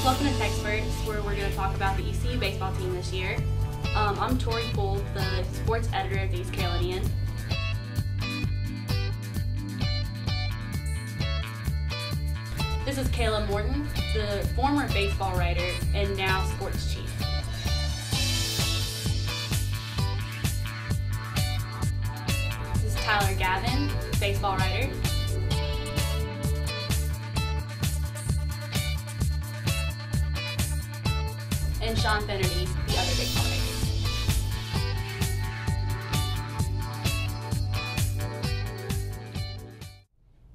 welcome to TECsperts, where we're going to talk about the ECU baseball team this year. I'm Tori Poole, the sports editor of the East Carolinian. This is Kayla Morton, the former baseball writer and now sports chief. This is Tyler Gavin, baseball writer. And Sean Finnerty, the other baseball writer.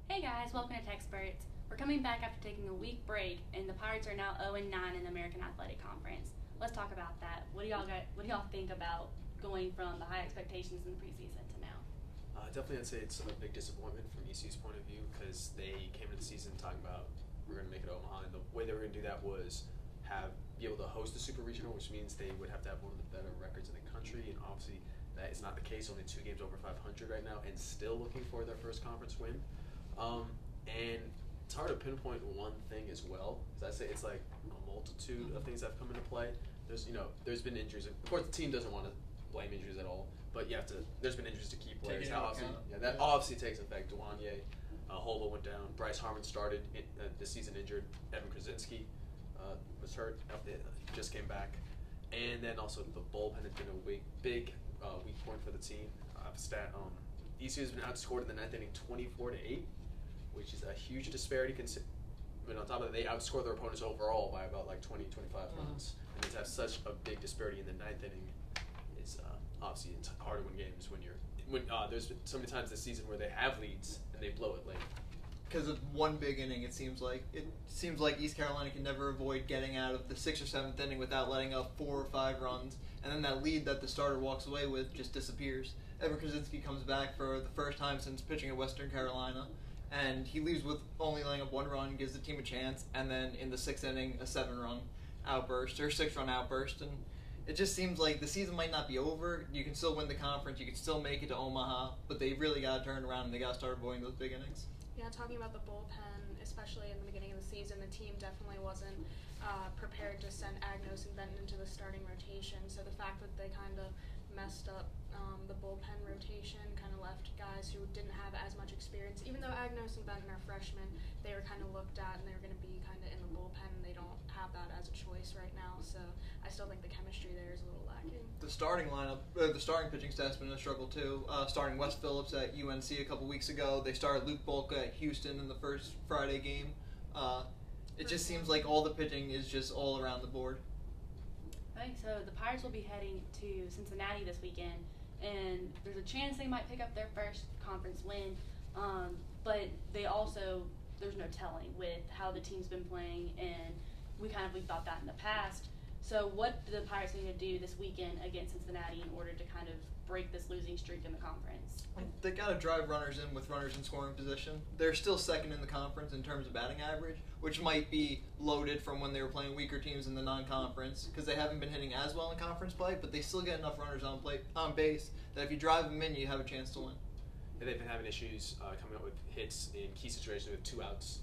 Hey guys, welcome to TECsperts. We're coming back after taking a week break, and the Pirates are now 0-9 in the American Athletic Conference. Let's talk about that. What do y'all think about going from the high expectations in the preseason to now? Definitely, I'd say it's a big disappointment from ECU's point of view because they came into the season talking about we're going to make it Omaha, and the way they were going to do that was be able to host the Super Regional, which means they would have to have one of the better records in the country, and obviously that is not the case. Only 2 games over 500 right now, and still looking for their first conference win. And it's hard to pinpoint one thing as well. As I say, it's like a multitude of things that have come into play. There's been injuries. Of course, the team doesn't want to blame injuries at all, but there's been injuries to key players. That obviously takes effect. Duanye, Holo went down. Bryce Harmon started this season injured. Evan Krasinski was hurt, just came back, and then also the bullpen has been a big weak point for the team. ECU has been outscored in the 9th inning 24-8, which is a huge disparity. But on top of that, they outscore their opponents overall by about like 20-25 runs, and to have such a big disparity in the 9th inning is obviously it's hard to win games when there's been so many times this season where they have leads and they blow it late. Because of one big inning, it seems like East Carolina can never avoid getting out of the 6th or 7th inning without letting up 4 or 5 runs, and then that lead that the starter walks away with just disappears. Evan Krasinski comes back for the first time since pitching at Western Carolina, and he leaves with only letting up 1 run, gives the team a chance, and then in the 6th inning, a 7-run outburst, or 6-run outburst, and it just seems like the season might not be over. You can still win the conference, you can still make it to Omaha, but they really got to turn around and they got to start avoiding those big innings. Yeah, talking about the bullpen, especially in the beginning of the season, the team definitely wasn't prepared to send Agnos and Benton into the starting rotation. So the fact that they kind of messed up the bullpen rotation kind of left guys who didn't have as much experience. Even though Agnos and Benton are freshmen, they were kind of looked at and they were going to be kind of in the bullpen. And they don't have that as a choice right now. So I still think the chemistry there is a little lacking. The starting lineup, the starting pitching staff's been a struggle too. Starting Wes Phillips at UNC a couple weeks ago. They started Luke Bolka at Houston in the first Friday game. It just seems like all the pitching is just all around the board. Okay, so the Pirates will be heading to Cincinnati this weekend, and there's a chance they might pick up their first conference win, but there's no telling with how the team's been playing, and we've thought that in the past. So what do the Pirates need to do this weekend against Cincinnati in order to kind of break this losing streak in the conference? They got to drive runners in with runners in scoring position. They're still second in the conference in terms of batting average, which might be loaded from when they were playing weaker teams in the non-conference because they haven't been hitting as well in conference play, but they still get enough runners on base that if you drive them in, you have a chance to win. Yeah, they've been having issues coming up with hits in key situations with 2 outs.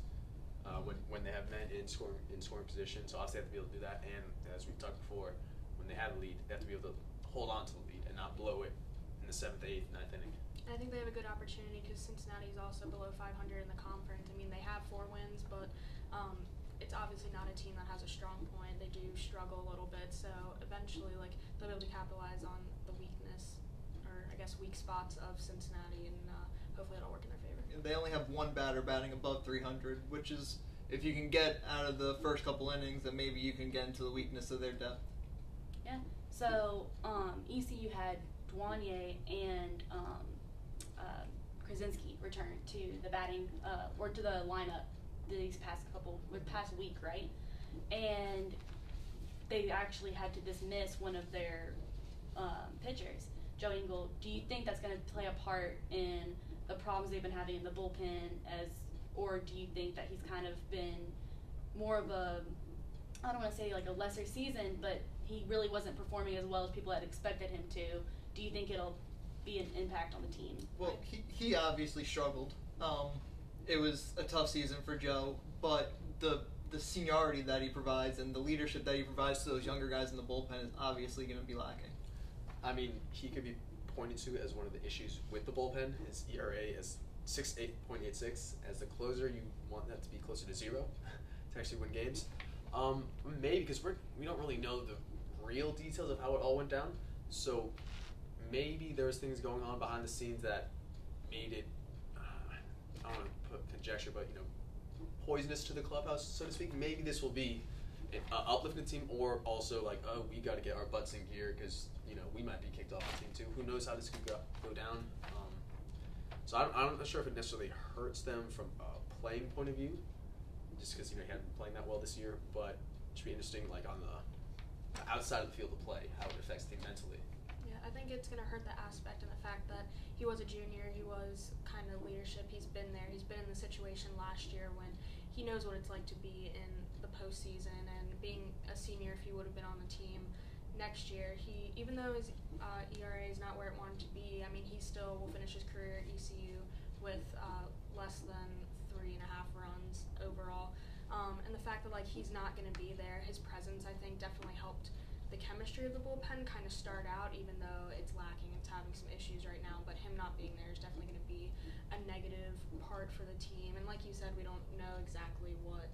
When they have men in scoring position, so obviously they have to be able to do that. And as we talked before, when they have a lead, they have to be able to hold on to the lead and not blow it in the 7th, 8th, 9th inning. I think they have a good opportunity because Cincinnati is also below 500 in the conference. I mean, they have 4 wins, but it's obviously not a team that has a strong point. They do struggle a little bit, so eventually, they'll be able to capitalize on the weakness, or I guess weak spots of Cincinnati, and hopefully it'll work in their favor. They only have 1 batter batting above 300, which is, if you can get out of the first couple innings, then maybe you can get into the weakness of their depth. Yeah. So ECU had Duanye and Krasinski return to the batting or to the lineup these past week, right? And they actually had to dismiss one of their pitchers, Joe Engel. Do you think that's going to play a part in the problems they've been having in the bullpen, or do you think that he's kind of been more of I don't want to say like a lesser season, but he really wasn't performing as well as people had expected him to? Do you think it'll be an impact on the team? Well, he obviously struggled. It was a tough season for Joe, but the the seniority that he provides and the leadership that he provides to those younger guys in the bullpen is obviously going to be lacking. I mean, he could be pointed to as one of the issues with the bullpen. His ERA is 6.86. As the closer, you want that to be closer to 0 to actually win games. Maybe because we don't really know the real details of how it all went down. So maybe there was things going on behind the scenes that made it, I don't want to put conjecture, but poisonous to the clubhouse, so to speak. Maybe this will be an uplifting team, or also like, oh, we got to get our butts in gear because we might be kicked off the team too. Who knows how this could go down? So I'm not sure if it necessarily hurts them from a playing point of view, just because he hadn't been playing that well this year. But it should be interesting, like on the outside of the field of play, how it affects the team mentally. Yeah, I think it's going to hurt the aspect and the fact that he was a junior, he was kind of leadership, he's been there, he's been in the situation last year when he knows what it's like to be in the postseason, and being a senior, if he would have been on the team next year, even though his ERA is not where it wanted to be, I mean, he still will finish his career at ECU with less than 3.5 runs overall. And the fact that he's not going to be there, his presence I think definitely helped the chemistry of the bullpen kind of start out, even though it's lacking, it's having some issues right now. But him not being there is definitely going to be a negative part for the team. And like you said, we don't know exactly what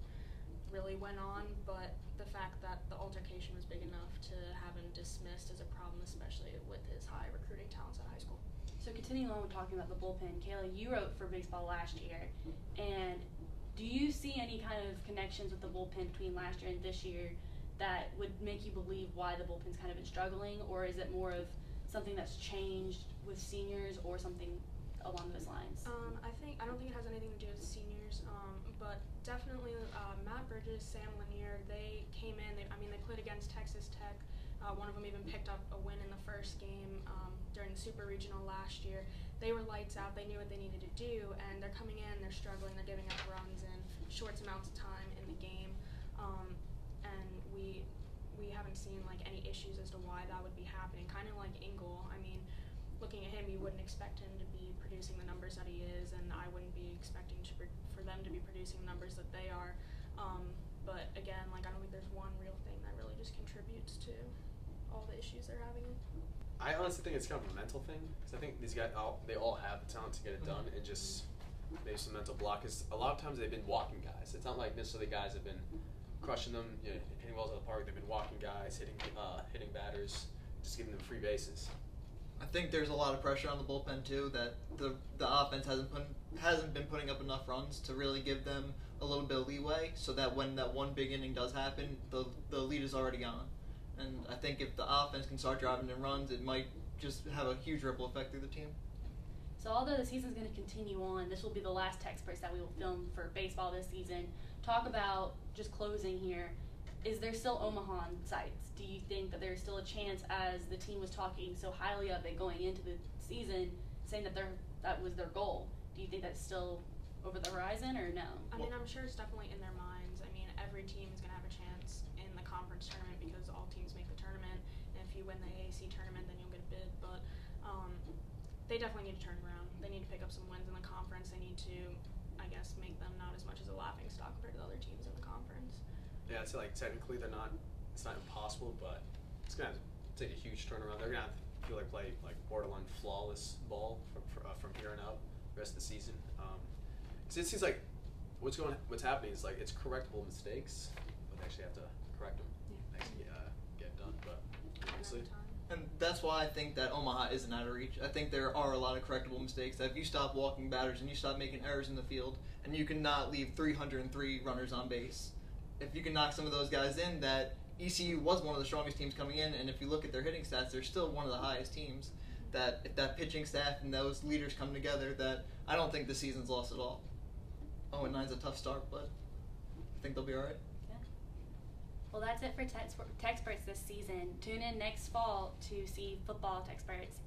really went on, but the fact that the altercation was big enough to have him dismissed is a problem, especially with his high recruiting talents at high school. So continuing on with talking about the bullpen, Kayla, you wrote for baseball last year, and do you see any kind of connections with the bullpen between last year and this year that would make you believe why the bullpen's kind of been struggling, or is it more of something that's changed with seniors or something along those lines? I don't think it has anything to do with seniors, but definitely Matt Bridges, Sam Lanier, they came in. They played against Texas Tech. One of them even picked up a win in the first game during the Super Regional last year. They were lights out. They knew what they needed to do, and they're coming in. They're struggling. They're giving up runs in short amounts of time in the game, and we haven't seen any issues as to why that would be happening. Kind of like Engel. I mean, looking at him, you wouldn't expect him to be producing the numbers that he is, and I wouldn't be expecting for them to be producing the numbers that they are. But again, I don't think there's one real thing that really just contributes to all the issues they're having. I honestly think it's kind of a mental thing, because I think these guys, they all have the talent to get it done, and just maybe some mental block. Because a lot of times they've been walking guys. It's not like necessarily guys have been crushing them, hitting balls out of the park. They've been walking guys, hitting batters, just giving them free bases. I think there's a lot of pressure on the bullpen too, that the offense hasn't been putting up enough runs to really give them a little bit of leeway, so that when that one big inning does happen, the lead is already gone. And I think if the offense can start driving in runs, it might just have a huge ripple effect through the team. So although the season's going to continue on, this will be the last TECsperts that we will film for baseball this season. Talk about, just closing here, is there still Omaha in sights? Do you think that there's still a chance, as the team was talking so highly of it going into the season, saying that that was their goal? Do you think that's still over the horizon, or no? I mean, I'm sure it's definitely in their minds. I mean, every team is going to have a chance in the conference tournament because all teams make the tournament, and if you win the AAC tournament, then you'll get a bid. But they definitely need to turn around. They need to pick up some wins in the conference. They need to, I guess, make them not as much as a laughing stock compared to the other teams in the conference. Yeah, I'd say technically it's not impossible, but it's gonna have to take a huge turnaround. They're gonna have to play borderline flawless ball from here on out the rest of the season. Cause it seems like what's happening is it's correctable mistakes, but they actually have to correct them, actually get done. But obviously. And that's why I think that Omaha isn't out of reach. I think there are a lot of correctable mistakes that if you stop walking batters and you stop making errors in the field, and you cannot leave 303 runners on base, if you can knock some of those guys in, that ECU was one of the strongest teams coming in, and if you look at their hitting stats, they're still one of the highest teams. That if that pitching staff and those leaders come together, that I don't think the season's lost at all. 0-9's a tough start, but I think they'll be all right. Well, that's it for TECsperts this season. Tune in next fall to see football TECsperts.